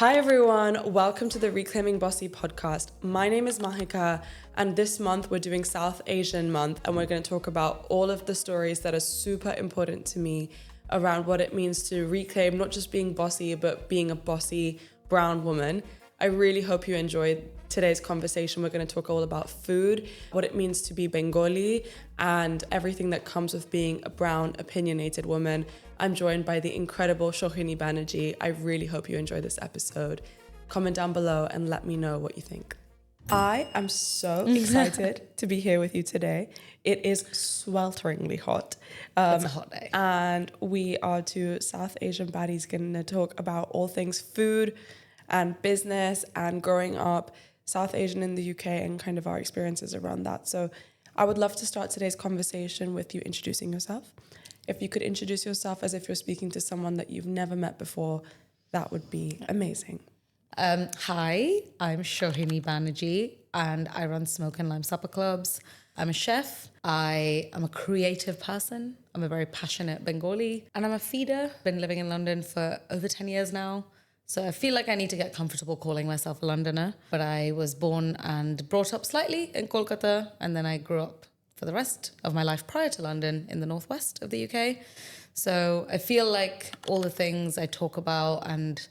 Hi everyone, welcome to the Reclaiming Bossy podcast. My name is Mahika and this month we're doing South Asian month and we're going to talk about all of the stories that are super important to me around what it means to reclaim not just being bossy but being a bossy brown woman. I really hope you enjoyed today's conversation. We're going to talk all about food, what it means to be Bengali, and everything that comes with being a brown, opinionated woman. I'm joined by the incredible Shohini Banerjee. I really hope you enjoy this episode. Comment down below and let me know what you think. I am so excited to be here with you today. It is swelteringly hot. It's a hot day. And we are two South Asian baddies going to talk about all things food and business and growing up South Asian in the UK and kind of our experiences around that. So I would love to start today's conversation with you introducing yourself. If you could introduce yourself as if you're speaking to someone that you've never met before, that would be amazing. Hi, I'm Shohini Banerjee and I run Smoke and Lime Supper Clubs. I'm a chef. I am a creative person. I'm a very passionate Bengali and I'm a feeder. Been living in London for over 10 years now. So I feel like I need to get comfortable calling myself a Londoner. But I was born and brought up slightly in Kolkata and then I grew up for the rest of my life prior to London in the northwest of the UK. So I feel like all the things I talk about and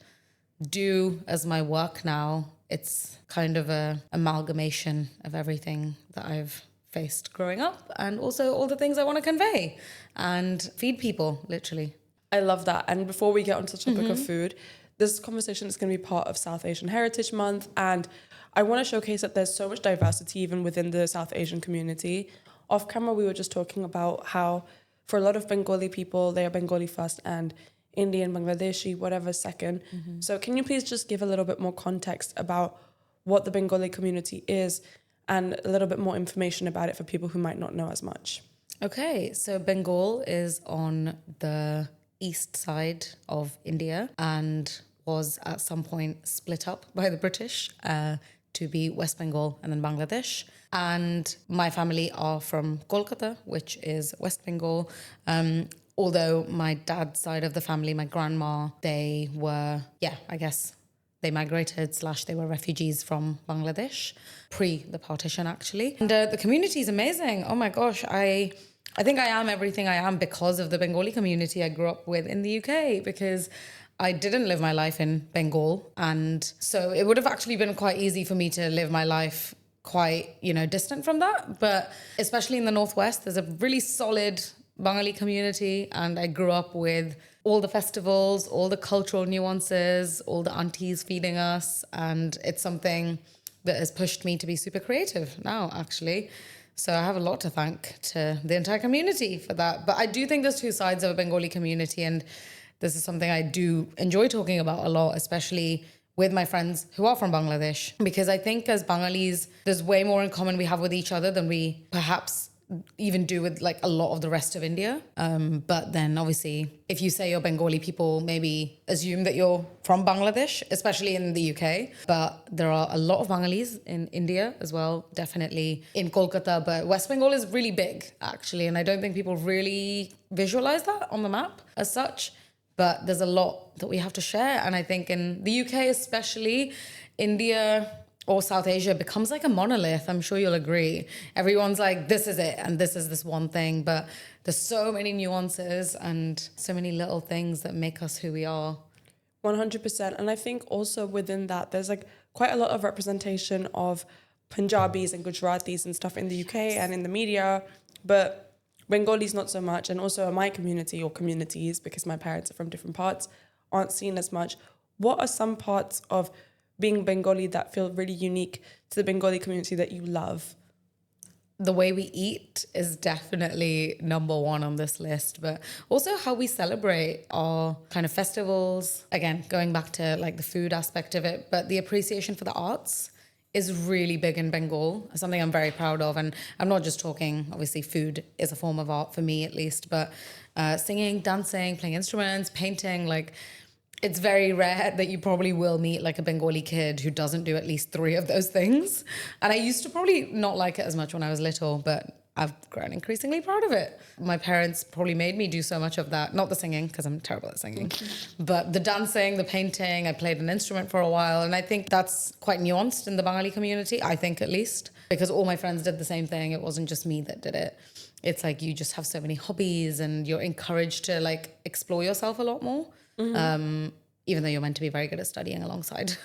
do as my work now, it's kind of a amalgamation of everything that I've faced growing up and also all the things I want to convey and feed people, literally. I love that. And before we get onto the topic of food, this conversation is going to be part of South Asian Heritage Month. And I want to showcase that there's so much diversity even within the South Asian community. Off camera, we were just talking about how for a lot of Bengali people, they are Bengali first and Indian, Bangladeshi, whatever second. So can you please just give a little bit more context about what the Bengali community is and a little bit more information about it for people who might not know as much? Okay, so Bengal is on the east side of India and was at some point split up by the British to be West Bengal and then Bangladesh. And my family are from Kolkata, which is West Bengal. Although my dad's side of the family, my grandma, they were, they migrated / they were refugees from Bangladesh pre the partition, actually. And the community is amazing. Oh my gosh, I think I am everything I am because of the Bengali community I grew up with in the UK, because I didn't live my life in Bengal. And so it would have actually been quite easy for me to live my life quite, distant from that. But especially in the Northwest, there's a really solid Bengali community. And I grew up with all the festivals, all the cultural nuances, all the aunties feeding us. And it's something that has pushed me to be super creative now, actually. So I have a lot to thank to the entire community for that. But I do think there's two sides of a Bengali community, and this is something I do enjoy talking about a lot, especially with my friends who are from Bangladesh, because I think as Bengalis, there's way more in common we have with each other than we perhaps even do with like a lot of the rest of India. But then obviously, if you say you're Bengali, people maybe assume that you're from Bangladesh, especially in the UK. But there are a lot of Bengalis in India as well, definitely in Kolkata. But West Bengal is really big, actually. And I don't think people really visualize that on the map as such. But there's a lot that we have to share. And I think in the UK especially, India or South Asia becomes like a monolith. I'm sure you'll agree. Everyone's like, this is it, and this is this one thing. But there's so many nuances and so many little things that make us who we are. 100%. And I think also within that, there's like quite a lot of representation of Punjabis and Gujaratis and stuff in the UK and in the media, but Bengalis not so much. And also my community or communities, because my parents are from different parts, aren't seen as much. What are some parts of being Bengali that feel really unique to the Bengali community that you love? The way we eat is definitely number one on this list, but also how we celebrate our kind of festivals. Again, going back to like the food aspect of it, but the appreciation for the arts is really big in Bengal, something I'm very proud of. And I'm not just talking, obviously food is a form of art for me at least, but singing, dancing, playing instruments, painting, like it's very rare that you probably will meet like a Bengali kid who doesn't do at least 3 of those things. And I used to probably not like it as much when I was little, but I've grown increasingly proud of it. My parents probably made me do so much of that. Not the singing, because I'm terrible at singing, but the dancing, the painting. I played an instrument for a while. And I think that's quite nuanced in the Bengali community, I think at least, because all my friends did the same thing. It wasn't just me that did it. It's like you just have so many hobbies and you're encouraged to like explore yourself a lot more, even though you're meant to be very good at studying alongside.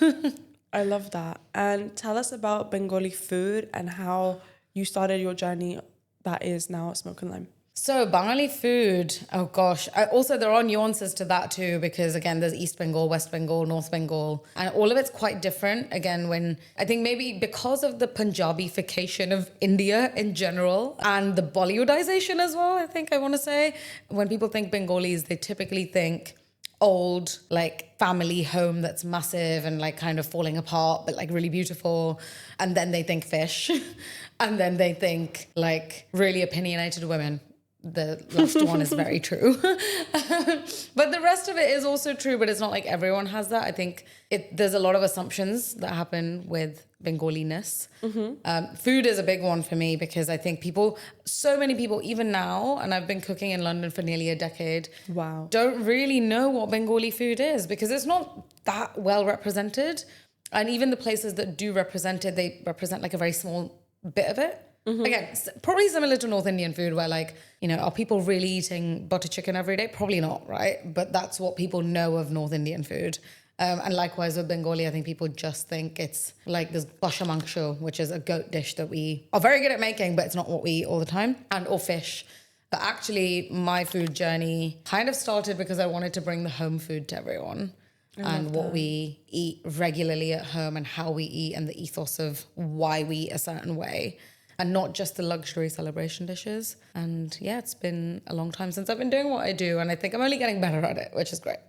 I love that. And tell us about Bengali food and how you started your journey that is now Smoke and Lime. So Bengali food, oh gosh. Also, there are nuances to that too, because again, there's East Bengal, West Bengal, North Bengal, and all of it's quite different. Again, when I think maybe because of the Punjabification of India in general and the Bollywoodization as well, I think I want to say, when people think Bengalis, they typically think old, like family home that's massive and like kind of falling apart, but like really beautiful. And then they think fish. And then they think like really opinionated women. The last one is very true. But the rest of it is also true, but it's not like everyone has that. I think there's a lot of assumptions that happen with Bengaliness. Food is a big one for me because I think so many people, even now, and I've been cooking in London for nearly a decade, don't really know what Bengali food is because it's not that well represented. And even the places that do represent it, they represent like a very small bit of it. Again, probably similar to North Indian food where like, you know, are people really eating butter chicken every day? Probably not, right? But that's what people know of North Indian food. And likewise with Bengali, I think people just think it's like this basha mangsho, which is a goat dish that we are very good at making, but it's not what we eat all the time, or fish. But actually, my food journey kind of started because I wanted to bring the home food to everyone. And what we eat regularly at home and how we eat and the ethos of why we eat a certain way. And not just the luxury celebration dishes. And yeah, it's been a long time since I've been doing what I do. And I think I'm only getting better at it, which is great.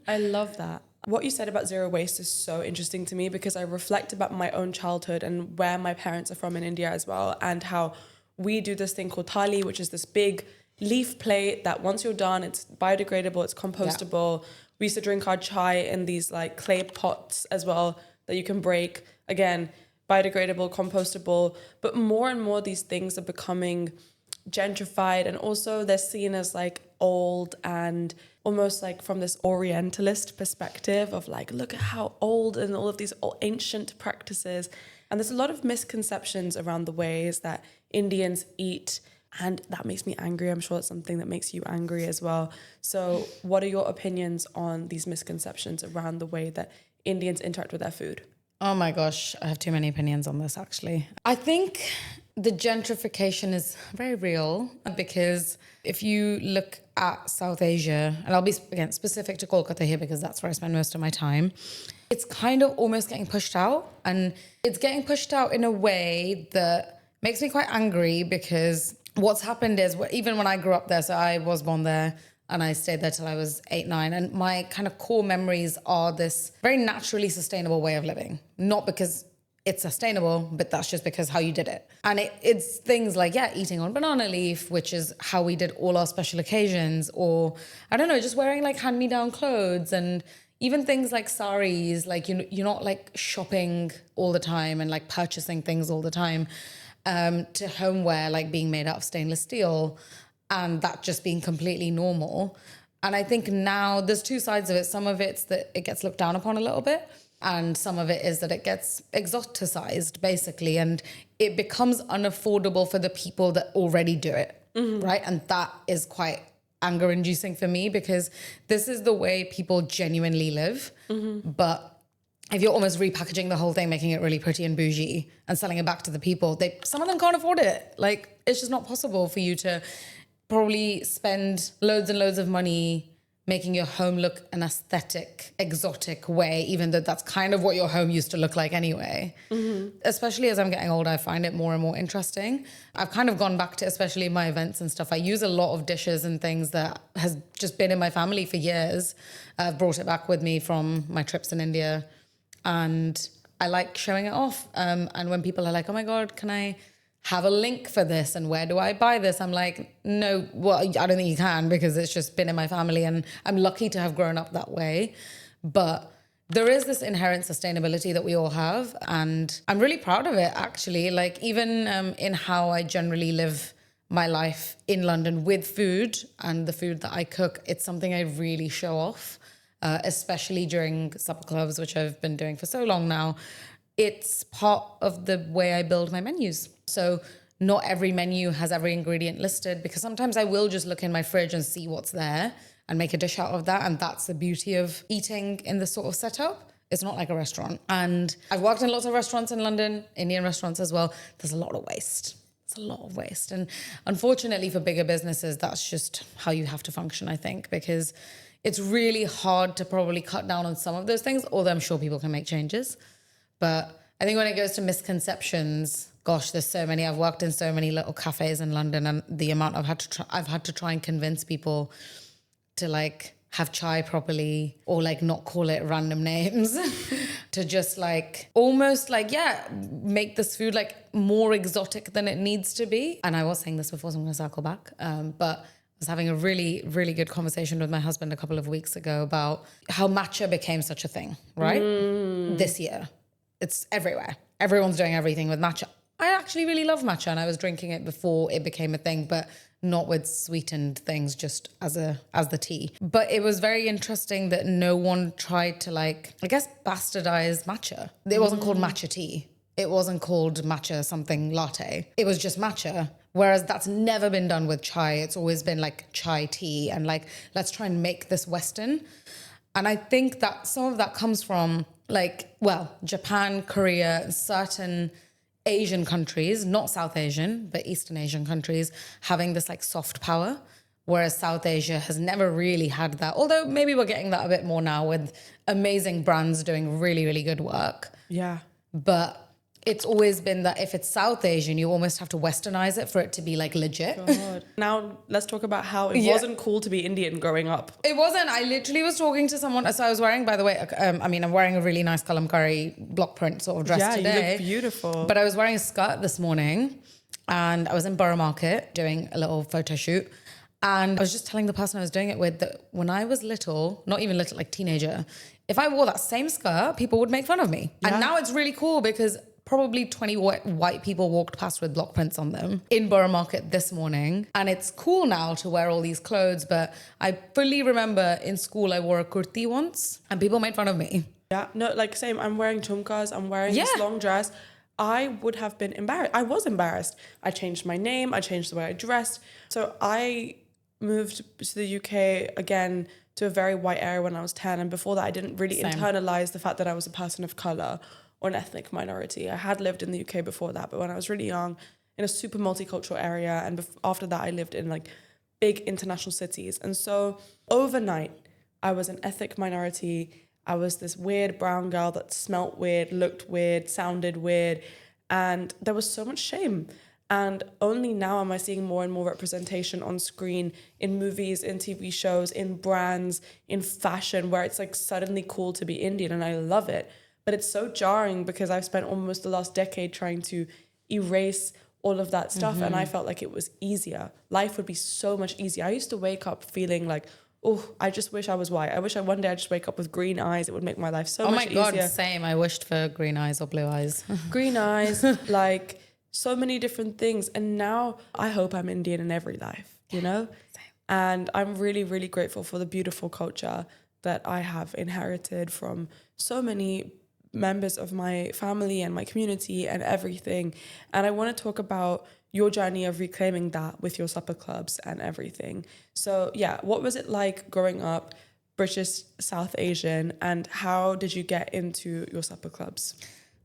I love that. What you said about zero waste is so interesting to me because I reflect about my own childhood and where my parents are from in India as well. And how we do this thing called thali, which is this big leaf plate that once you're done, it's biodegradable, it's compostable. Yeah. We used to drink our chai in these like clay pots as well that you can break. Again, biodegradable, compostable, but more and more these things are becoming gentrified and also they're seen as like old and almost like from this orientalist perspective of like, look at how old and all of these ancient practices. And there's a lot of misconceptions around the ways that Indians eat and that makes me angry. I'm sure it's something that makes you angry as well. So what are your opinions on these misconceptions around the way that Indians interact with their food? Oh my gosh, I have too many opinions on this actually. I think the gentrification is very real because if you look at South Asia, and I'll be again specific to Kolkata here because that's where I spend most of my time, it's kind of almost getting pushed out. And it's getting pushed out in a way that makes me quite angry because what's happened is even when I grew up there, so I was born there, and I stayed there till I was 8, 9. And my kind of core memories are this very naturally sustainable way of living. Not because it's sustainable, but that's just because how you did it. And it's things like, eating on banana leaf, which is how we did all our special occasions. Or, I don't know, just wearing like hand-me-down clothes. And even things like saris, like you're not like shopping all the time and like purchasing things all the time. To homeware, like being made out of stainless steel. And that just being completely normal. And I think now there's two sides of it. Some of it's that it gets looked down upon a little bit. And some of it is that it gets exoticized, basically. And it becomes unaffordable for the people that already do it, right? And that is quite anger-inducing for me because this is the way people genuinely live. But if you're almost repackaging the whole thing, making it really pretty and bougie and selling it back to the people, some of them can't afford it. Like, it's just not possible for you to probably spend loads and loads of money making your home look an aesthetic, exotic way, even though that's kind of what your home used to look like anyway. Especially as I'm getting older, I find it more and more interesting. I've kind of gone back to, especially in my events and stuff, I use a lot of dishes and things that has just been in my family for years. I've brought it back with me from my trips in India and I like showing it off. And when people are like, oh my God, can I have a link for this and where do I buy this? I'm like, no, well, I don't think you can because it's just been in my family and I'm lucky to have grown up that way. But there is this inherent sustainability that we all have and I'm really proud of it actually. Like even in how I generally live my life in London with food and the food that I cook. It's something I really show off, especially during supper clubs, which I've been doing for so long now. It's part of the way I build my menus. So not every menu has every ingredient listed, because sometimes I will just look in my fridge and see what's there and make a dish out of that. And that's the beauty of eating in this sort of setup. It's not like a restaurant. And I've worked in lots of restaurants in London, Indian restaurants as well. There's a lot of waste. It's a lot of waste. And unfortunately for bigger businesses, that's just how you have to function, I think, because it's really hard to probably cut down on some of those things, although I'm sure people can make changes. But I think when it goes to misconceptions, gosh, there's so many. I've worked in so many little cafes in London, and the amount I've had to try and convince people to like have chai properly, or like not call it random names, to just like almost like, yeah, make this food like more exotic than it needs to be. And I was saying this before, so I'm going to circle back. But I was having a really, really good conversation with my husband a couple of weeks ago about how matcha became such a thing, right? This year. It's everywhere. Everyone's doing everything with matcha. I actually really love matcha, and I was drinking it before it became a thing, but not with sweetened things, just as the tea. But it was very interesting that no one tried to like, I guess, bastardize matcha. It wasn't called matcha tea. It wasn't called matcha something latte. It was just matcha. Whereas that's never been done with chai. It's always been like chai tea, and like, let's try and make this Western. And I think that some of that comes from like, well, Japan, Korea, certain Asian countries, not South Asian, but Eastern Asian countries, having this like soft power, whereas South Asia has never really had that. Although maybe we're getting that a bit more now with amazing brands doing really, really good work. Yeah. But it's always been that if it's South Asian, you almost have to Westernize it for it to be like legit. God. Now let's talk about how it wasn't cool to be Indian growing up. It wasn't. I literally was talking to someone. So I was wearing, by the way, I'm wearing a really nice kalamkari block print sort of dress today. Yeah, you look beautiful. But I was wearing a skirt this morning, and I was in Borough Market doing a little photo shoot. And I was just telling the person I was doing it with that when I was little, not even little, like teenager, if I wore that same skirt, people would make fun of me. Yeah. And now it's really cool because probably 20 white people walked past with block prints on them in Borough Market this morning. And it's cool now to wear all these clothes. But I fully remember in school, I wore a kurti once and people made fun of me. Yeah, no, like same. I'm wearing jhumkas. I'm wearing this long dress. I would have been embarrassed. I was embarrassed. I changed my name. I changed the way I dressed. So I moved to the UK again to a very white area when I was 10. And before that, I didn't really internalize the fact that I was a person of color or an ethnic minority. I had lived in the UK before that, but when I was really young, in a super multicultural area, and after that, I lived in like big international cities. And so overnight, I was an ethnic minority. I was this weird brown girl that smelt weird, looked weird, sounded weird, and there was so much shame. And only now am I seeing more and more representation on screen, in movies, in TV shows, in brands, in fashion, where it's like suddenly cool to be Indian, and I love it. But it's so jarring because I've spent almost the last decade trying to erase all of that stuff. And I felt like it was easier. Life would be so much easier. I used to wake up feeling like, oh, I just wish I was white. I wish one day I'd just wake up with green eyes. It would make my life so much easier. Oh my God, same. I wished for green eyes or blue eyes. Green eyes, like so many different things. And now I hope I'm Indian in every life, you know? Same. And I'm really, really grateful for the beautiful culture that I have inherited from so many members of my family and my community and everything. And I want to talk about your journey of reclaiming that with your supper clubs and everything. So yeah, what was it like growing up British South Asian, and how did you get into your supper clubs?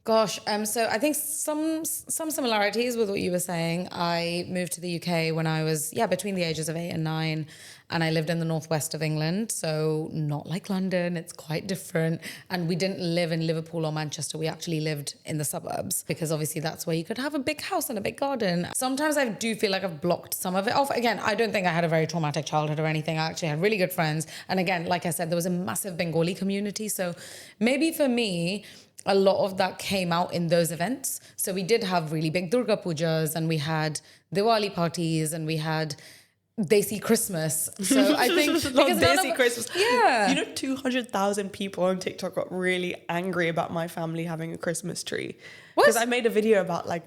Gosh, so I think some similarities with what you were saying. I moved to the UK when I was, between the ages of 8 and 9, and I lived in the northwest of England, so not like London, it's quite different. And we didn't live in Liverpool or Manchester, we actually lived in the suburbs, because obviously that's where you could have a big house and a big garden. Sometimes I do feel like I've blocked some of it off. Again, I don't think I had a very traumatic childhood or anything. I actually had really good friends. And again, like I said, there was a massive Bengali community, so maybe for me, a lot of that came out in those events. So we did have really big Durga Pujas, and we had Diwali parties, and we had Desi Christmas. So I think because Desi Christmas. Yeah. You know, 200,000 people on TikTok got really angry about my family having a Christmas tree. Because I made a video about like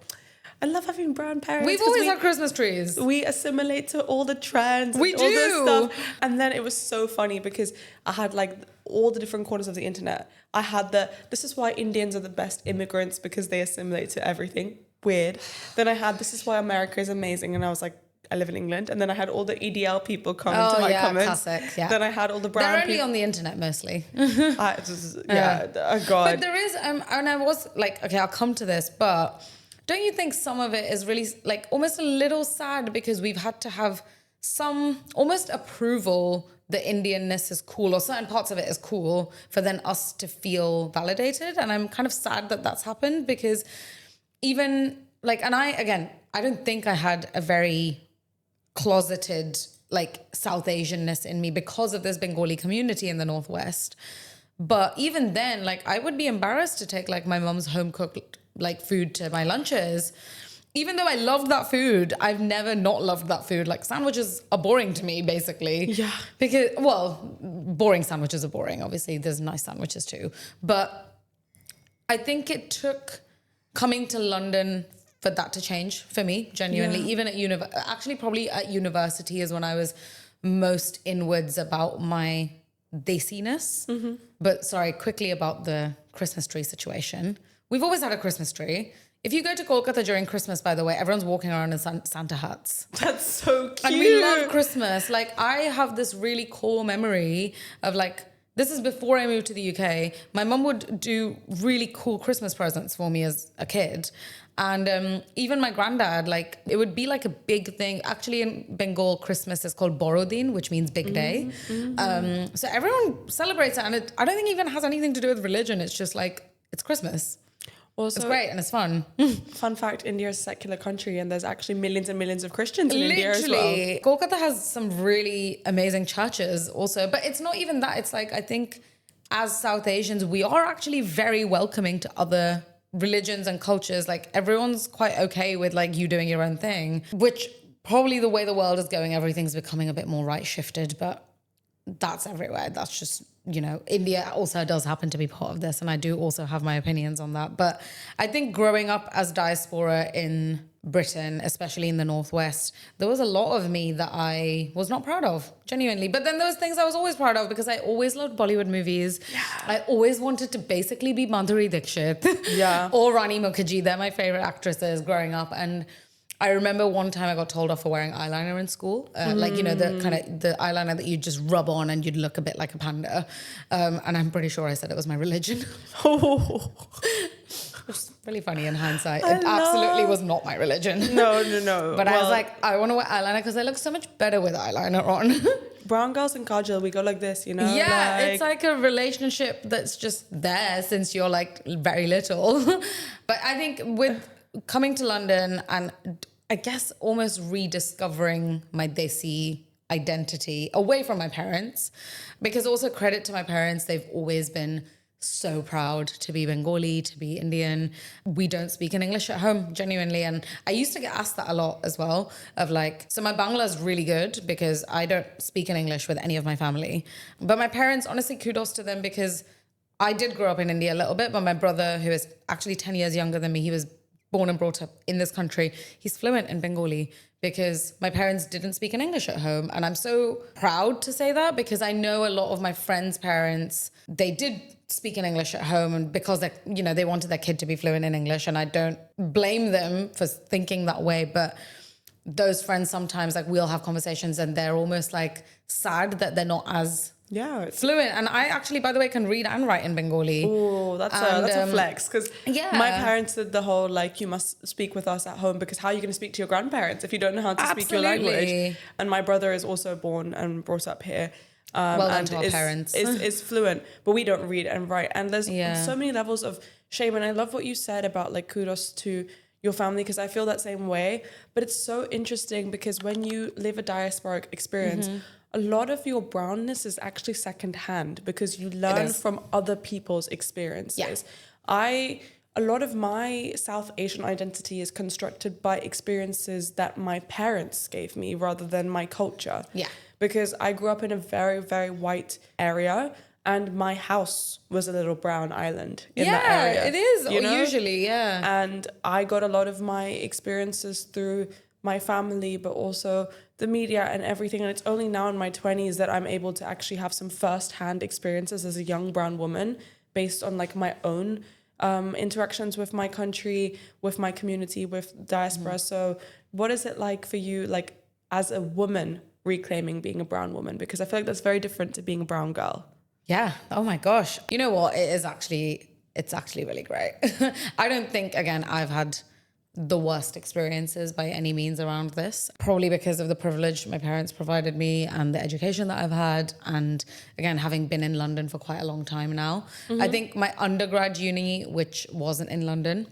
I love having brown parents. We've always had Christmas trees. We assimilate to all the trends. We and all this do. stuff. And then it was so funny because I had like all the different corners of the internet. I had this is why Indians are the best immigrants because they assimilate to everything. Weird. Then I had, this is why America is amazing. And I was like, I live in England. And then I had all the EDL people comment to my comments. Classic, yeah. Then I had all the brown They're only people. on the internet mostly. Oh God. But there is, and I was like, okay, I'll come to this, but don't you think some of it is really like almost a little sad because we've had to have some almost approval that Indianness is cool or certain parts of it is cool for then us to feel validated. And I'm kind of sad that that's happened because even like, and I don't think I had a very closeted like South Asianness in me because of this Bengali community in the Northwest. But even then, like I would be embarrassed to take like my mom's home cooked like food to my lunches. Even though I loved that food, I've never not loved that food. Like sandwiches are boring to me, basically. Yeah. Because, well, boring sandwiches are boring. Obviously, there's nice sandwiches too. But I think it took coming to London for that to change for me, genuinely. Yeah. Even at actually probably at university is when I was most inwards about my desiness. Mm-hmm. But sorry, quickly about the Christmas tree situation. We've always had a Christmas tree. If you go to Kolkata during Christmas, by the way, everyone's walking around in Santa hats. That's so cute. And we love Christmas. Like, I have this really core memory of like, this is before I moved to the UK. My mum would do really cool Christmas presents for me as a kid. And even my granddad, like, it would be like a big thing. Actually, in Bengal, Christmas is called Borodin, which means big day. Mm-hmm. So everyone celebrates it. And I don't think it even has anything to do with religion. It's just like, it's Christmas. Also, it's great and it's fun. Fun fact, India is a secular country and there's actually millions and millions of Christians in India as well. Kolkata has some really amazing churches also. But it's not even that. It's like, I think as South Asians, we are actually very welcoming to other religions and cultures. Like everyone's quite okay with like you doing your own thing, which probably the way the world is going, everything's becoming a bit more right shifted, but that's everywhere. That's just, you know, India also does happen to be part of this. And I do also have my opinions on that. But I think growing up as diaspora in Britain, especially in the Northwest, there was a lot of me that I was not proud of, genuinely. But then there was things I was always proud of because I always loved Bollywood movies. Yeah. I always wanted to basically be Madhuri Dixit or Rani Mukherjee. They're my favorite actresses growing up. And I remember one time I got told off for wearing eyeliner in school. Like, you know, the kind of the eyeliner that you just rub on and you'd look a bit like a panda. And I'm pretty sure I said it was my religion. Which is really funny in hindsight. It absolutely was not my religion. No. But I was like, I want to wear eyeliner because I look so much better with eyeliner on. Brown girls in kajal, we go like this, you know? Yeah, it's like a relationship that's just there since you're like very little. But I think with coming to London and I guess almost rediscovering my Desi identity away from my parents, because also credit to my parents, they've always been so proud to be Bengali, to be Indian. We don't speak in English at home, genuinely. And I used to get asked that a lot as well, of like, so my Bangla is really good because I don't speak in English with any of my family. But my parents, honestly, kudos to them because I did grow up in India a little bit, but my brother, who is actually 10 years younger than me, he was born and brought up in this country. He's fluent in Bengali because my parents didn't speak in English at home. And I'm so proud to say that because I know a lot of my friends' parents, they did speak in English at home and because they, you know, they wanted their kid to be fluent in English, and I don't blame them for thinking that way. But those friends sometimes, like, we'll have conversations and they're almost like sad that they're not as fluent. And I actually, by the way, can read and write in Bengali. Oh, that's a flex. Because my parents did the whole, like, you must speak with us at home because how are you going to speak to your grandparents if you don't know how to speak your language? And my brother is also born and brought up here. Well done and to our parents. is fluent, but we don't read and write. And there's so many levels of shame. And I love what you said about, like, kudos to your family, because I feel that same way. But it's so interesting because when you live a diasporic experience, a lot of your brownness is actually secondhand because you learn from other people's experiences. A lot of my South Asian identity is constructed by experiences that my parents gave me rather than my culture. Yeah. Because I grew up in a very, very white area and my house was a little brown island in that area. It is, you know? usually, yeah. And I got a lot of my experiences through my family, but also the media and everything. And it's only now in my 20s that I'm able to actually have some first-hand experiences as a young brown woman based on like my own interactions with my country, with my community, with diaspora. So what is it like for you, like as a woman reclaiming being a brown woman? Because I feel like that's very different to being a brown girl. Yeah. Oh my gosh. You know what? It's actually really great. I don't think, again, I've had the worst experiences by any means around this, probably because of the privilege my parents provided me and the education that I've had. And again, having been in London for quite a long time now, I think my undergrad uni, which wasn't in London,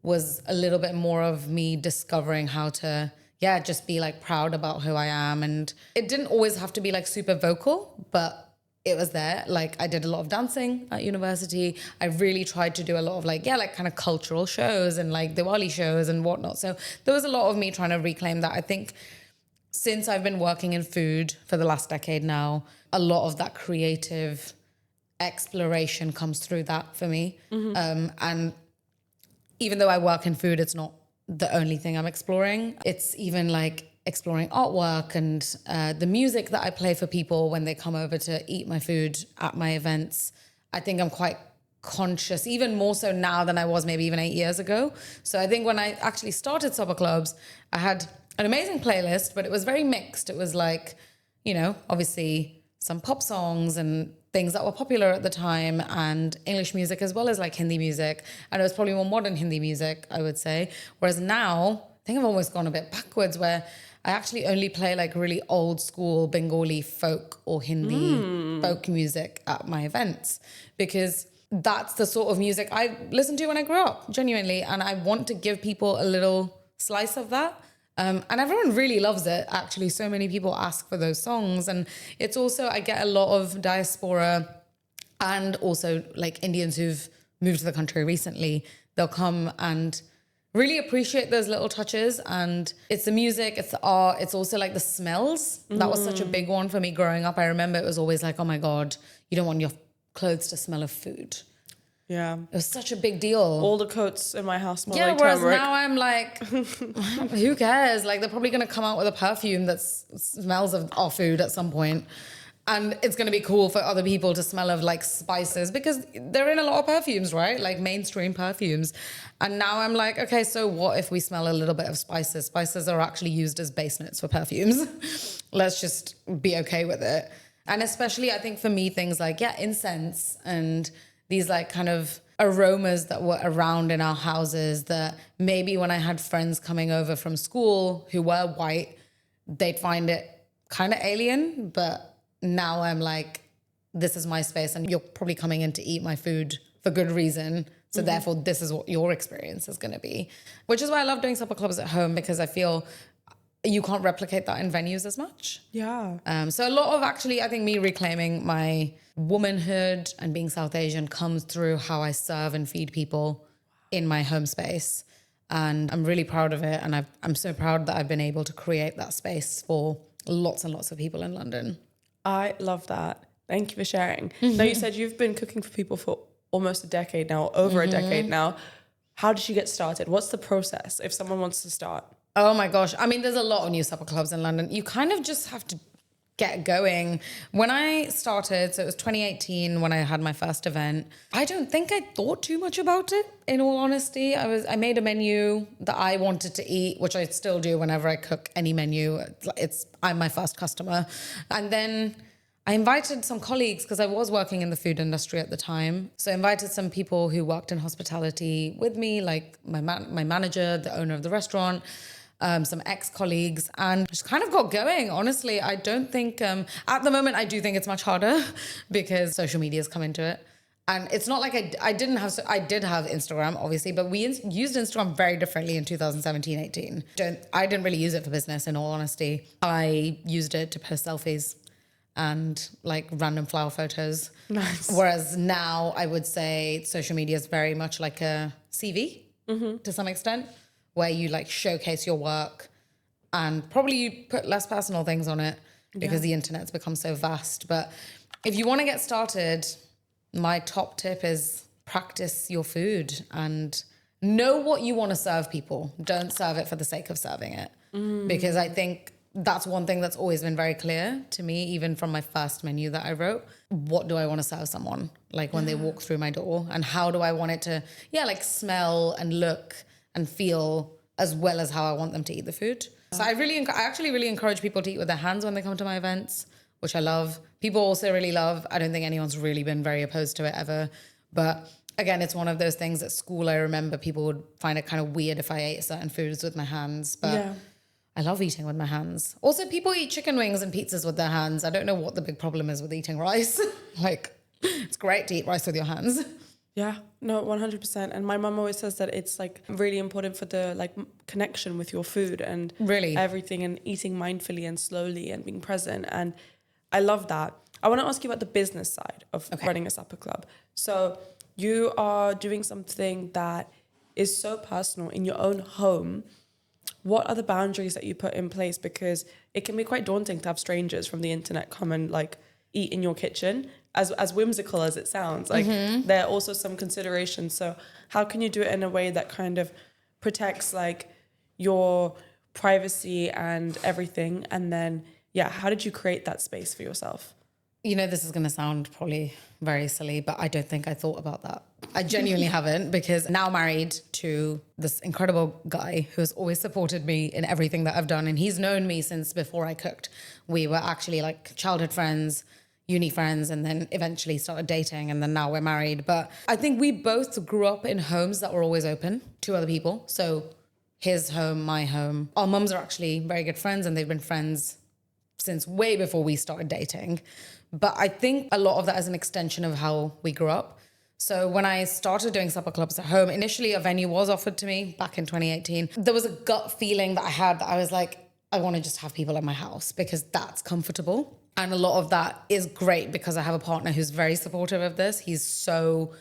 was a little bit more of me discovering how to, just be like proud about who I am. And it didn't always have to be like super vocal, but it was there. Like I did a lot of dancing at university. I really tried to do a lot of like kind of cultural shows and like Diwali shows and whatnot. So there was a lot of me trying to reclaim that. I think since I've been working in food for the last decade now, a lot of that creative exploration comes through that for me. And even though I work in food, it's not the only thing I'm exploring. It's even like exploring artwork and the music that I play for people when they come over to eat my food at my events. I think I'm quite conscious, even more so now than I was maybe even 8 years ago. So I think when I actually started Supper Clubs, I had an amazing playlist, but it was very mixed. It was like, obviously some pop songs and things that were popular at the time and English music as well as like Hindi music. And it was probably more modern Hindi music, I would say. Whereas now, I think I've almost gone a bit backwards where I actually only play like really old school Bengali folk or Hindi folk music at my events because that's the sort of music I listened to when I grew up, genuinely. And I want to give people a little slice of that. And everyone really loves it, actually. So many people ask for those songs. And it's also, I get a lot of diaspora and also like Indians who've moved to the country recently. They'll come and really appreciate those little touches. And it's the music, it's the art, it's also like the smells. That was such a big one for me growing up. I remember it was always like, oh my God, you don't want your clothes to smell of food. Yeah. It was such a big deal. All the coats in my house smell like whereas turmeric. now I'm like, who cares? Like they're probably going to come out with a perfume that smells of our food at some point. And it's going to be cool for other people to smell of like spices because they're in a lot of perfumes, right? Like mainstream perfumes. And now I'm like, okay, so what if we smell a little bit of spices? Spices are actually used as base notes for perfumes. Let's just be okay with it. And especially I think for me, things like, incense and these like kind of aromas that were around in our houses that maybe when I had friends coming over from school who were white, they'd find it kind of alien, but now I'm like, this is my space and you're probably coming in to eat my food for good reason. So therefore, this is what your experience is going to be, which is why I love doing supper clubs at home because I feel you can't replicate that in venues as much. Yeah. So a lot of actually, I think me reclaiming my womanhood and being South Asian comes through how I serve and feed people in my home space. And I'm really proud of it. And I'm so proud that I've been able to create that space for lots and lots of people in London. I love that. Thank you for sharing. Now, you said you've been cooking for people for almost a decade now, over a decade now. How did you get started? What's the process if someone wants to start? Oh my gosh. I mean, there's a lot of new supper clubs in London. You kind of just have to get going. When I started, so it was 2018 when I had my first event, I don't think I thought too much about it, in all honesty. I made a menu that I wanted to eat, which I still do whenever I cook any menu. I'm my first customer. And then I invited some colleagues because I was working in the food industry at the time. So I invited some people who worked in hospitality with me, like my manager, the owner of the restaurant, some ex-colleagues, and just kind of got going. Honestly, I don't think, at the moment, I do think it's much harder because social media's come into it. And it's not like I did have Instagram, obviously, but we used Instagram very differently in 2017, 18. I didn't really use it for business, in all honesty. I used it to post selfies and like random flower photos. Nice. Whereas now I would say social media is very much like a CV to some extent, where you like showcase your work and probably you put less personal things on it because the internet's become so vast. But If you want to get started, my top tip is practice your food and know what you want to serve people. Don't serve it for the sake of serving it. Because I think that's one thing that's always been very clear to me, even from my first menu that I wrote. What do I want to serve someone? Like when they walk through my door, and how do I want it to, like smell and look and feel as well as how I want them to eat the food. So I actually really encourage people to eat with their hands when they come to my events, which I love. People also really love. I don't think anyone's really been very opposed to it ever. But again, it's one of those things at school. I remember people would find it kind of weird if I ate certain foods with my hands, but I love eating with my hands. Also, people eat chicken wings and pizzas with their hands. I don't know what the big problem is with eating rice. Like, it's great to eat rice with your hands. Yeah, no, 100%. And my mum always says that it's like really important for the like connection with your food and really everything, and eating mindfully and slowly and being present. And I love that. I want to ask you about the business side of running a supper club. So you are doing something that is so personal in your own home. What are the boundaries that you put in place? Because it can be quite daunting to have strangers from the internet come and like eat in your kitchen. As whimsical as it sounds, like there are also some considerations. So how can you do it in a way that kind of protects like your privacy and everything? And then, how did you create that space for yourself? You know, this is going to sound probably very silly, but I don't think I thought about that. I genuinely haven't, because now married to this incredible guy who has always supported me in everything that I've done. And he's known me since before I cooked. We were actually like childhood friends, uni friends, and then eventually started dating, and then now we're married. But I think we both grew up in homes that were always open to other people. So his home, my home. Our mums are actually very good friends, and they've been friends since way before we started dating. But I think a lot of that is an extension of how we grew up. So when I started doing supper clubs at home, initially a venue was offered to me back in 2018. There was a gut feeling that I had that I was like, I want to just have people at my house because that's comfortable. And a lot of that is great because I have a partner who's very supportive of this. He's so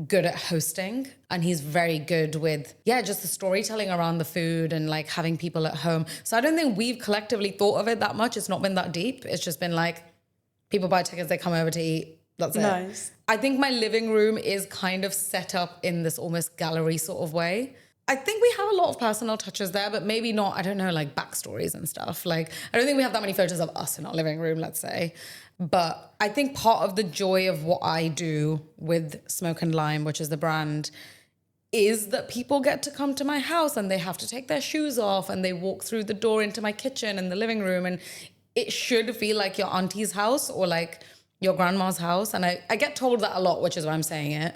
good at hosting, and he's very good with, just the storytelling around the food and like having people at home. So I don't think we've collectively thought of it that much. It's not been that deep. It's just been like, people buy tickets, they come over to eat. That's it. Nice. I think my living room is kind of set up in this almost gallery sort of way. I think we have a lot of personal touches there, but maybe not, I don't know, like backstories and stuff. Like, I don't think we have that many photos of us in our living room, let's say. But I think part of the joy of what I do with Smoke and Lime, which is the brand, is that people get to come to my house and they have to take their shoes off and they walk through the door into my kitchen and the living room. And it should feel like your auntie's house or like your grandma's house. And I get told that a lot, which is why I'm saying it.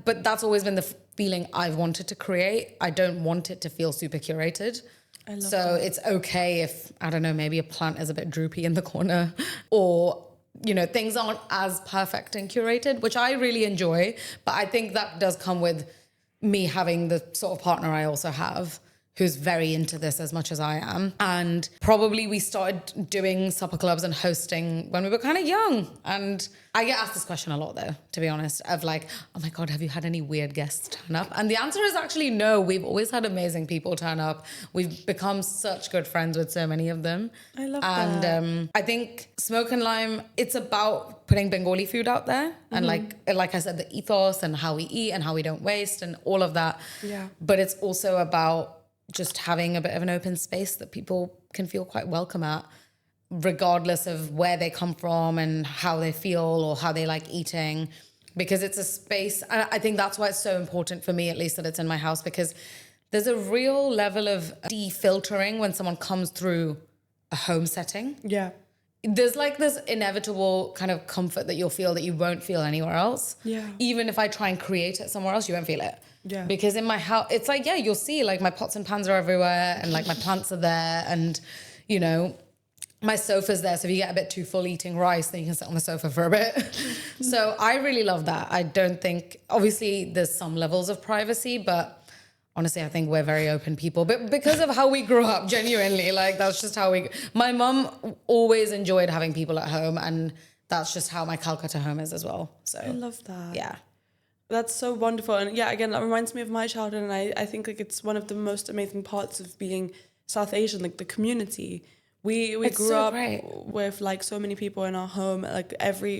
But that's always been the feeling I've wanted to create. I don't want it to feel super curated. I love so that. It's okay if, I don't know, maybe a plant is a bit droopy in the corner, or, you know, things aren't as perfect and curated, which I really enjoy. But I think that does come with me having the sort of partner I also have, who's very into this as much as I am. And probably we started doing supper clubs and hosting when we were kind of young. And I get asked this question a lot though, to be honest, of like, oh my God, have you had any weird guests turn up? And the answer is actually no. We've always had amazing people turn up. We've become such good friends with so many of them. I love that. And I think Smoke and Lime, it's about putting Bengali food out there. And like I said, the ethos and how we eat and how we don't waste and all of that. Yeah. But it's also about just having a bit of an open space that people can feel quite welcome at, regardless of where they come from and how they feel or how they like eating, because it's a space. I think that's why it's so important for me, at least, that it's in my house, because there's a real level of defiltering when someone comes through a home setting. Yeah. There's like this inevitable kind of comfort that you'll feel that you won't feel anywhere else. Yeah. Even if I try and create it somewhere else, you won't feel it. Yeah. Because in my house, it's like, you'll see like my pots and pans are everywhere and like my plants are there and, you know, my sofa's there. So if you get a bit too full eating rice, then you can sit on the sofa for a bit. So I really love that. I don't think, obviously there's some levels of privacy, but honestly, I think we're very open people, but because of how we grew up, genuinely, like that's just how my mum always enjoyed having people at home, and that's just how my Calcutta home is as well. So I love that. Yeah. That's so wonderful. And yeah, again, that reminds me of my childhood. And I think like it's one of the most amazing parts of being South Asian, like the community We It's grew so up great. with like so many people in our home, like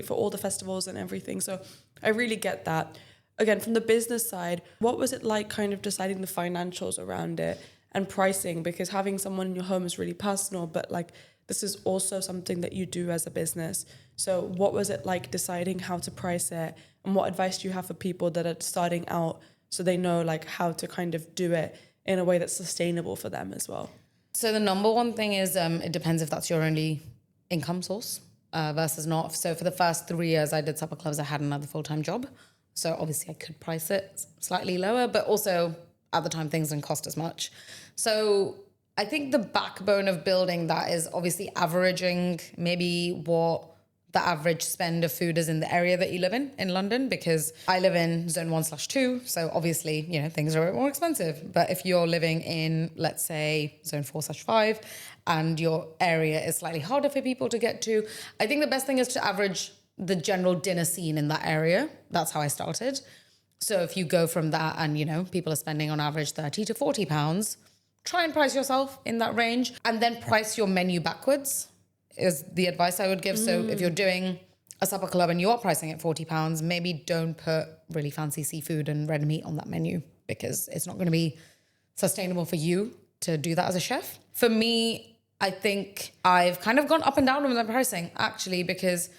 for all the festivals and everything. So I really get that. Again, from the business side, what was it like kind of deciding the financials around it and pricing? Because having someone in your home is really personal, but like this is also something that you do as a business. So what was it like deciding how to price it, and what advice do you have for people that are starting out so they know like how to kind of do it in a way that's sustainable for them as well? So the number one thing is it depends if that's your only income source versus not. So for the first 3 years I did supper clubs, I had another full-time job. So obviously I could price it slightly lower, but also at the time things didn't cost as much. So I think the backbone of building that is obviously averaging maybe what the average spend of food is in the area that you live in London, because I live in zone 1/2. So obviously, things are a bit more expensive. But if you're living in, let's say, zone 4/5 and your area is slightly harder for people to get to, I think the best thing is to average the general dinner scene in that area. That's how I started. So if you go from that and, people are spending on average 30 to 40 pounds, try and price yourself in that range and then price your menu backwards is the advice I would give. So if you're doing a supper club and you are pricing at 40 pounds, maybe don't put really fancy seafood and red meat on that menu, because it's not going to be sustainable for you to do that as a chef. For me, I think I've kind of gone up and down with my pricing actually, because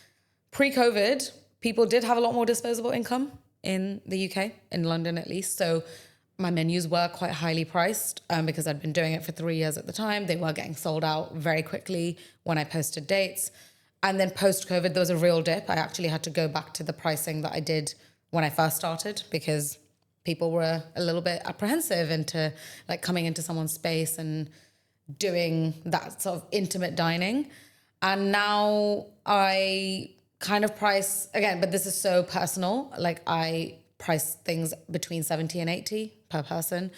pre-COVID, people did have a lot more disposable income in the UK, in London at least. So my menus were quite highly priced because I'd been doing it for 3 years at the time. They were getting sold out very quickly when I posted dates. And then post-COVID, there was a real dip. I actually had to go back to the pricing that I did when I first started, because people were a little bit apprehensive into like coming into someone's space and doing that sort of intimate dining. And now I kind of price, again, but this is so personal, like I price things between 70 and 80 per person,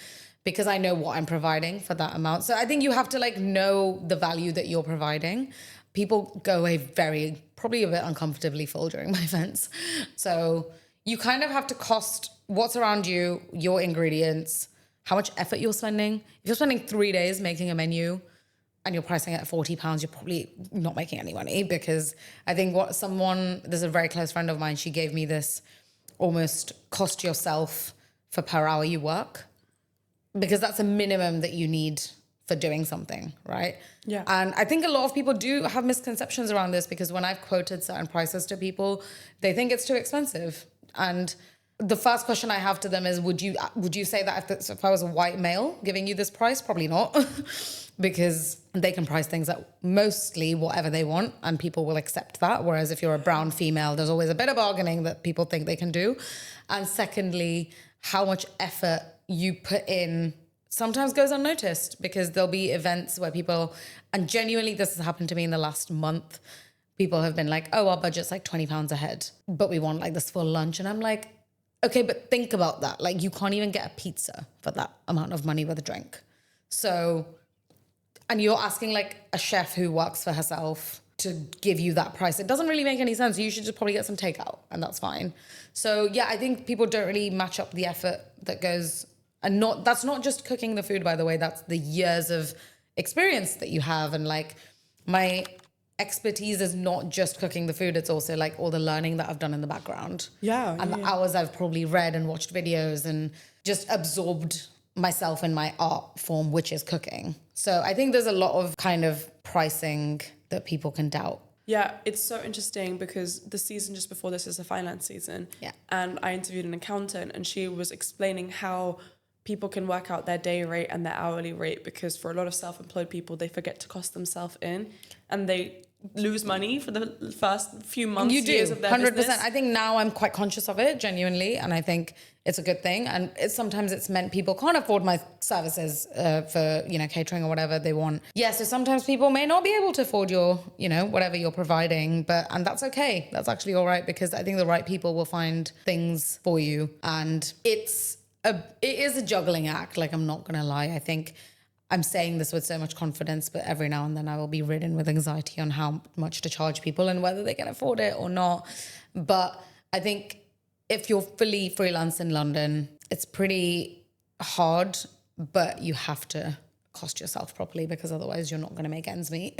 because I know what I'm providing for that amount. So I think you have to like know the value that you're providing. People go away probably a bit uncomfortably full during my events. So you kind of have to cost what's around you, your ingredients, how much effort you're spending. If you're spending 3 days making a menu and you're pricing it at 40 pounds, you're probably not making any money, because I think there's a very close friend of mine, she gave me this almost cost yourself for per hour you work, because that's a minimum that you need for doing something, right? Yeah. And I think a lot of people do have misconceptions around this, because when I've quoted certain prices to people, they think it's too expensive. And the first question I have to them is, would you say that if I was a white male giving you this price? Probably not. Because they can price things at mostly whatever they want and people will accept that. Whereas if you're a brown female, there's always a bit of bargaining that people think they can do. And secondly, how much effort you put in sometimes goes unnoticed, because there'll be events where people, and genuinely this has happened to me in the last month, people have been like, oh, our budget's like 20 pounds a head, but we want like this full lunch. And I'm like, okay, but think about that. Like you can't even get a pizza for that amount of money with a drink. So, and you're asking like a chef who works for herself to give you that price. It doesn't really make any sense. You should just probably get some takeout and that's fine. So yeah, I think people don't really match up the effort that goes, and that's not just cooking the food, by the way, that's the years of experience that you have. And like my expertise is not just cooking the food, it's also like all the learning that I've done in the background. And the hours I've probably read and watched videos and just absorbed myself in my art form, which is cooking. So I think there's a lot of kind of pricing that people can doubt. Yeah, it's so interesting because the season just before this is a finance season. Yeah. And I interviewed an accountant and she was explaining how people can work out their day rate and their hourly rate, because for a lot of self-employed people, they forget to cost themselves in and they lose money for the first few months, years of their 100%. business. I think now I'm quite conscious of it, genuinely, and I think it's a good thing. And sometimes it's meant people can't afford my services for, catering or whatever they want. Yeah, so sometimes people may not be able to afford your, whatever you're providing, and that's okay. That's actually all right, because I think the right people will find things for you. And it is a juggling act, like I'm not gonna lie. I think I'm saying this with so much confidence, but every now and then I will be ridden with anxiety on how much to charge people and whether they can afford it or not. But I think if you're fully freelance in London, it's pretty hard, but you have to cost yourself properly, because otherwise you're not going to make ends meet.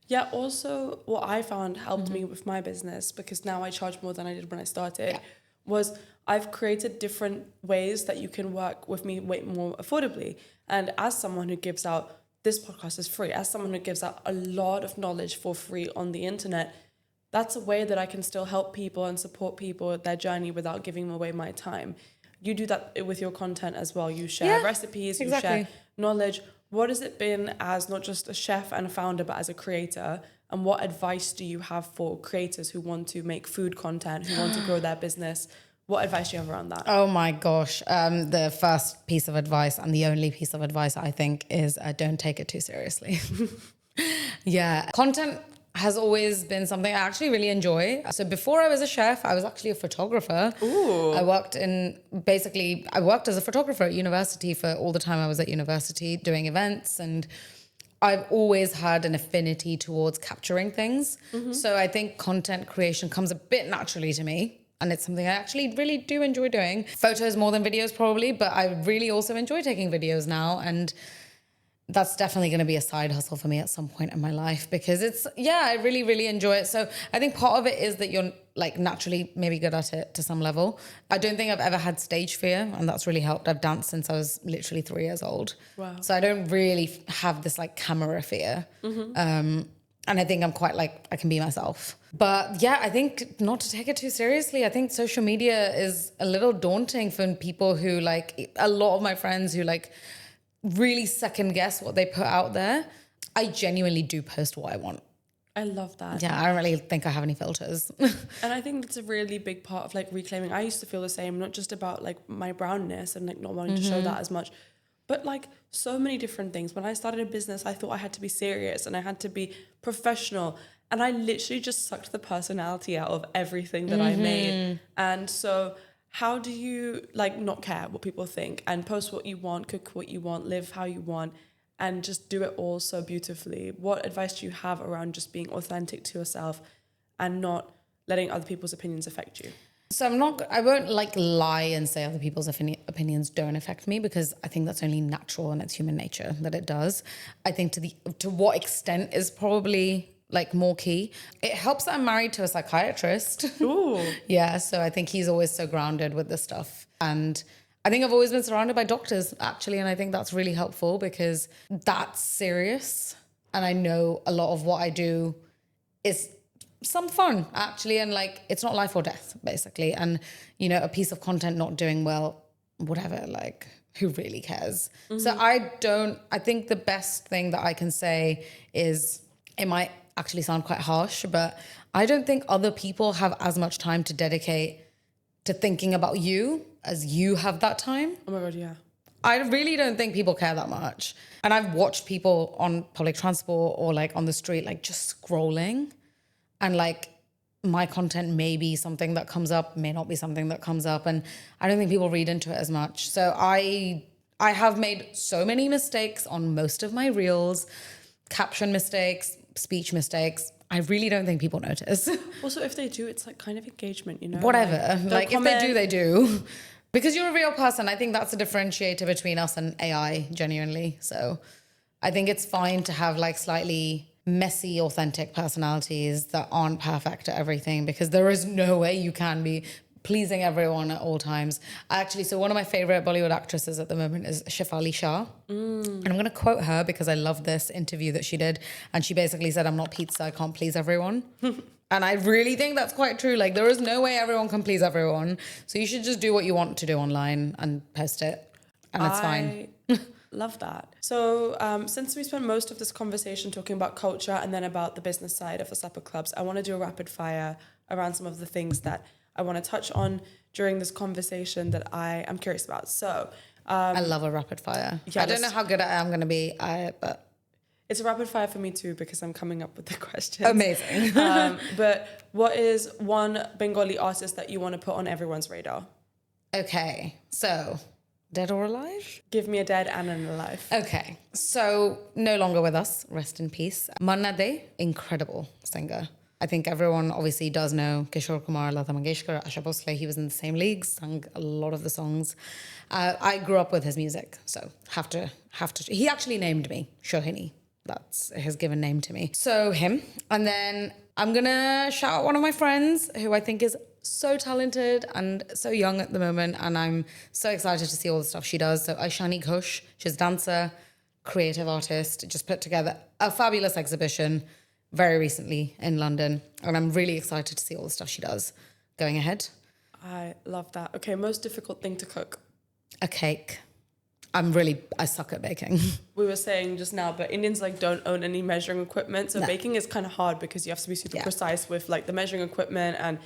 Yeah, also what I found helped me with my business, because now I charge more than I did when I started, was I've created different ways that you can work with me way more affordably. And as someone who gives out, this podcast is free, as someone who gives out a lot of knowledge for free on the internet, that's a way that I can still help people and support people with their journey without giving away my time. You do that with your content as well. You share recipes, you share knowledge. What has it been as not just a chef and a founder, but as a creator? And what advice do you have for creators who want to make food content, who want to grow their business? What advice do you have around that? Oh my gosh. The first piece of advice, and the only piece of advice I think, is don't take it too seriously. Content has always been something I actually really enjoy. So before I was a chef, I was actually a photographer. Ooh. I worked as a photographer at university for all the time I was at university doing events, and I've always had an affinity towards capturing things. So I think content creation comes a bit naturally to me, and it's something I actually really do enjoy doing. Photos more than videos probably, but I really also enjoy taking videos now, and that's definitely going to be a side hustle for me at some point in my life, because I really, really enjoy it. So I think part of it is that you're like naturally maybe good at it to some level. I don't think I've ever had stage fear, and that's really helped. I've danced since I was literally 3 years old. Wow. So I don't really have this like camera fear. And I think I'm quite like, I can be myself. But yeah, I think not to take it too seriously. I think social media is a little daunting for people who like, a lot of my friends who like really second guess what they put out there. I genuinely do post what I want. I love that. Yeah, I don't really think I have any filters. And I think that's a really big part of like reclaiming. I used to feel the same, not just about like my brownness and like not wanting to show that as much, but like so many different things. When I started a business, I thought I had to be serious and I had to be professional. And I literally just sucked the personality out of everything that I made. And so how do you like not care what people think and post what you want, cook what you want, live how you want, and just do it all so beautifully? What advice do you have around just being authentic to yourself and not letting other people's opinions affect you? So I won't like lie and say other people's opinions don't affect me, because I think that's only natural and it's human nature that it does. I think to what extent is probably like more key. It helps that I'm married to a psychiatrist. Ooh. Yeah, so I think he's always so grounded with this stuff. And I think I've always been surrounded by doctors, actually, and I think that's really helpful because that's serious. And I know a lot of what I do is some fun, actually, and like it's not life or death, basically. And, you know, a piece of content not doing well, whatever, like who really cares? So I think the best thing that I can say is, it might actually sound quite harsh, but I don't think other people have as much time to dedicate to thinking about you as you have that time. Oh my God, yeah. I really don't think people care that much. And I've watched people on public transport or like on the street, like just scrolling, and like my content may be something that comes up, may not be something that comes up. And I don't think people read into it as much. So I have made so many mistakes on most of my reels, caption mistakes, speech mistakes. I really don't think people notice. Also, if they do, it's like kind of engagement, you know? Whatever. Like if comment. they do. Because you're a real person. I think that's a differentiator between us and AI, genuinely. So I think it's fine to have like slightly messy, authentic personalities that aren't perfect at everything, because there is no way you can be pleasing everyone at all times. So one of my favorite Bollywood actresses at the moment is Shefali Shah. And I'm going to quote her because I love this interview that she did. And she basically said, "I'm not pizza, I can't please everyone." And I really think that's quite true. Like there is no way everyone can please everyone. So you should just do what you want to do online and post it. And that's fine. Love that. So since we spent most of this conversation talking about culture and then about the business side of the supper clubs, I want to do a rapid fire around some of the things that I want to touch on during this conversation that I am curious about. So I love a rapid fire. Yeah, I don't know how good I am going to be, but it's a rapid fire for me too, because I'm coming up with the questions. Amazing. But what is one Bengali artist that you want to put on everyone's radar? Okay, so dead or alive? Give me a dead and an alive. Okay, so no longer with us, rest in peace. Manna De, incredible singer. I think everyone obviously does know Kishore Kumar, Lata Mangeshkar, Asha Bhosle. He was in the same league, sang a lot of the songs. I grew up with his music, so have to. He actually named me Shohini. That's his given name to me. So him. And then I'm going to shout out one of my friends who I think is so talented and so young at the moment. And I'm so excited to see all the stuff she does. So Aishani Ghosh, she's a dancer, creative artist, just put together a fabulous exhibition very recently in London. And I'm really excited to see all the stuff she does going ahead. I love that. Okay, most difficult thing to cook? A cake. I suck at baking. We were saying just now, but Indians like don't own any measuring equipment. So baking is kind of hard because you have to be super precise with like the measuring equipment. And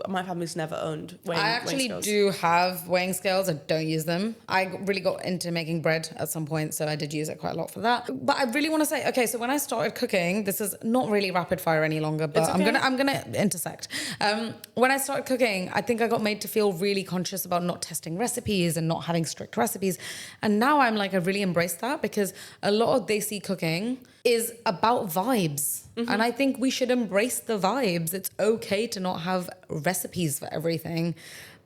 my family's never owned weighing I actually scales. do have weighing scales. I don't use them. I really got into making bread at some point, so I did use it quite a lot for that. But I really want to say, okay, so when I started cooking, this is not really rapid fire any longer, but okay. I'm gonna intersect. When I started cooking, I think I got made to feel really conscious about not testing recipes and not having strict recipes. And now I'm like, I really embrace that because a lot of Desi cooking is about vibes. Mm-hmm. And I think we should embrace the vibes. It's okay to not have recipes for everything.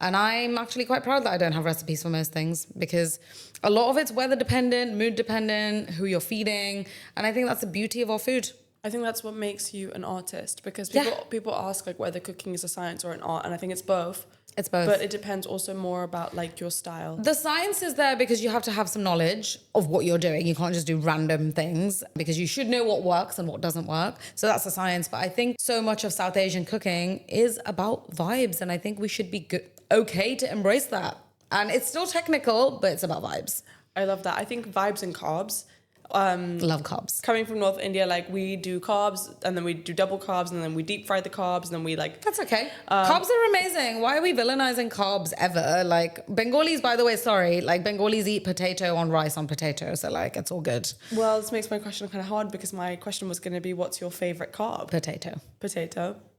And I'm actually quite proud that I don't have recipes for most things because a lot of it's weather dependent, mood dependent, who you're feeding. And I think that's the beauty of our food. I think that's what makes you an artist because people ask like whether cooking is a science or an art. And I think it's both. It's both. But it depends also more about like your style. The science is there because you have to have some knowledge of what you're doing. You can't just do random things because you should know what works and what doesn't work. So that's the science. But I think so much of South Asian cooking is about vibes. And I think we should be okay to embrace that. And it's still technical, but it's about vibes. I love that. I think vibes and carbs. Love carbs. Coming from North India, like we do carbs and then we do double carbs and then we deep fry the carbs and then we like... That's okay. Carbs are amazing. Why are we villainizing carbs ever? Like Bengalis, by the way, sorry, like Bengalis eat potato on rice on potato. So like it's all good. Well, this makes my question kind of hard because my question was going to be, what's your favorite carb? Potato.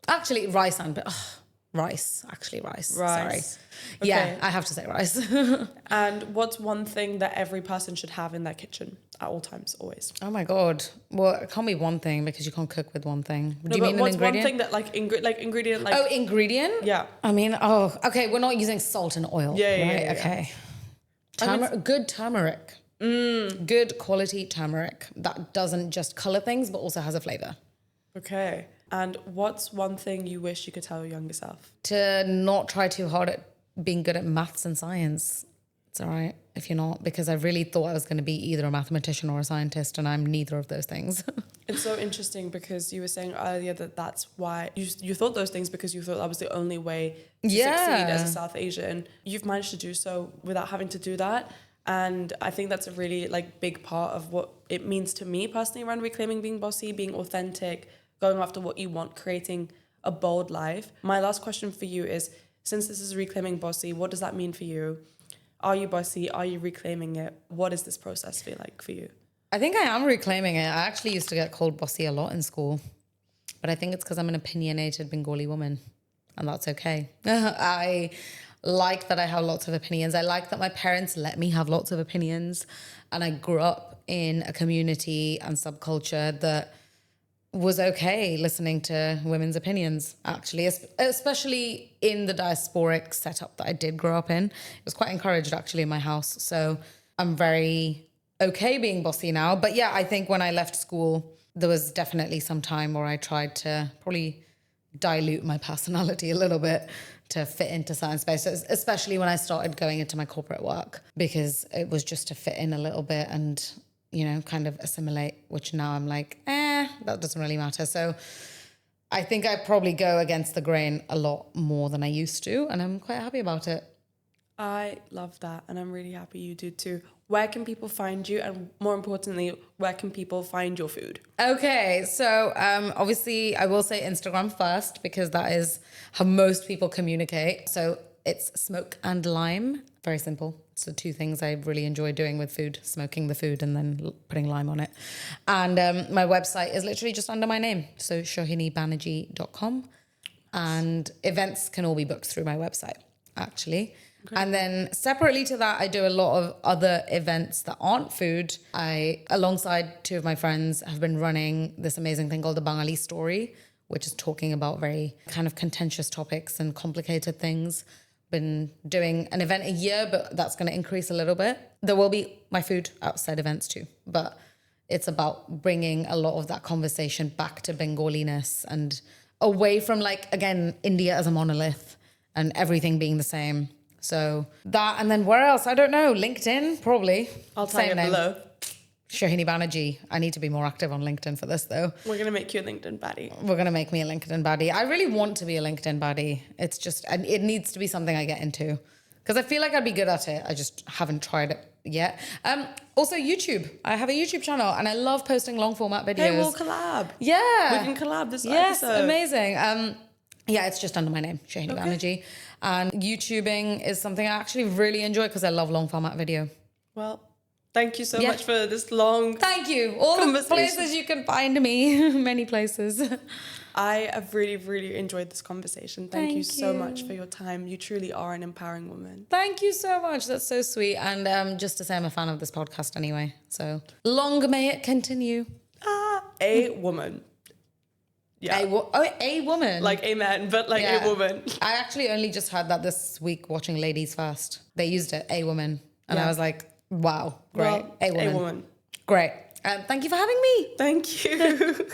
Actually, rice and... rice. Sorry. Okay. Yeah, I have to say rice. And what's one thing that every person should have in their kitchen at all times, always? Oh my God. Well, it can't be one thing because you can't cook with one thing. Do you mean what's an ingredient? One thing that like ingredient? Like oh, ingredient? Yeah. I mean, okay. We're not using salt and oil. Yeah. Okay. Good turmeric. Good quality turmeric that doesn't just color things but also has a flavor. Okay. And what's one thing you wish you could tell your younger self? To not try too hard at being good at maths and science. It's all right if you're not, because I really thought I was going to be either a mathematician or a scientist, and I'm neither of those things. It's so interesting because you were saying earlier that that's why you thought those things because you thought that was the only way to succeed as a South Asian. You've managed to do so without having to do that. And I think that's a really like big part of what it means to me personally around reclaiming being bossy, being authentic, going after what you want, creating a bold life. My last question for you is, since this is reclaiming bossy, what does that mean for you? Are you bossy? Are you reclaiming it? What does this process feel like for you? I think I am reclaiming it. I actually used to get called bossy a lot in school, but I think it's because I'm an opinionated Bengali woman, and that's okay. I like that I have lots of opinions. I like that my parents let me have lots of opinions, and I grew up in a community and subculture that was okay listening to women's opinions, actually, especially in the diasporic setup that I did grow up in. It was quite encouraged, actually, in my house. So I'm very okay being bossy now. But yeah, I think when I left school, there was definitely some time where I tried to probably dilute my personality a little bit to fit into certain spaces, especially when I started going into my corporate work, because it was just to fit in a little bit and, you know, kind of assimilate, which now I'm like, that doesn't really matter. So I think I probably go against the grain a lot more than I used to, and I'm quite happy about it. I love that, and I'm really happy you do too. Where can people find you, and more importantly, where can people find your food? Okay, so obviously I will say Instagram first because that is how most people communicate. So it's Smoke and Lime. Very simple. It's the two things I really enjoy doing with food, smoking the food and then putting lime on it. And my website is literally just under my name. So shohinibanerjee.com. And events can all be booked through my website, actually. Great. And then separately to that, I do a lot of other events that aren't food. I, alongside two of my friends, have been running this amazing thing called the Bengali Story, which is talking about very kind of contentious topics and complicated things. Been doing an event a year, but that's going to increase a little bit. There will be my food outside events too, but it's about bringing a lot of that conversation back to Bengaliness and away from, like, again, India as a monolith and everything being the same. So that, and then where else? I don't know. LinkedIn, probably. I'll tag it below. Shohini Banerjee. I need to be more active on LinkedIn for this, though. We're going to make you a LinkedIn baddie. We're going to make me a LinkedIn baddie. I really want to be a LinkedIn baddie. It's just, and it needs to be something I get into because I feel like I'd be good at it. I just haven't tried it yet. Also, YouTube. I have a YouTube channel and I love posting long format videos. Hey, we'll collab. Yeah. We can collab this yes, episode. Amazing. Yeah, it's just under my name, Shohini Banerjee. And YouTubing is something I actually really enjoy because I love long format video. Well, thank you so much for this long Thank you. All the places you can find me, many places. I have really, really enjoyed this conversation. Thank you so much for your time. You truly are an empowering woman. Thank you so much. That's so sweet. And just to say, I'm a fan of this podcast anyway. So long may it continue. A woman. Yeah. A woman. Like a man, but like a woman. I actually only just heard that this week watching Ladies First. They used it, a woman. And I was like, wow, great. Well, a woman. Great. Thank you for having me. Thank you.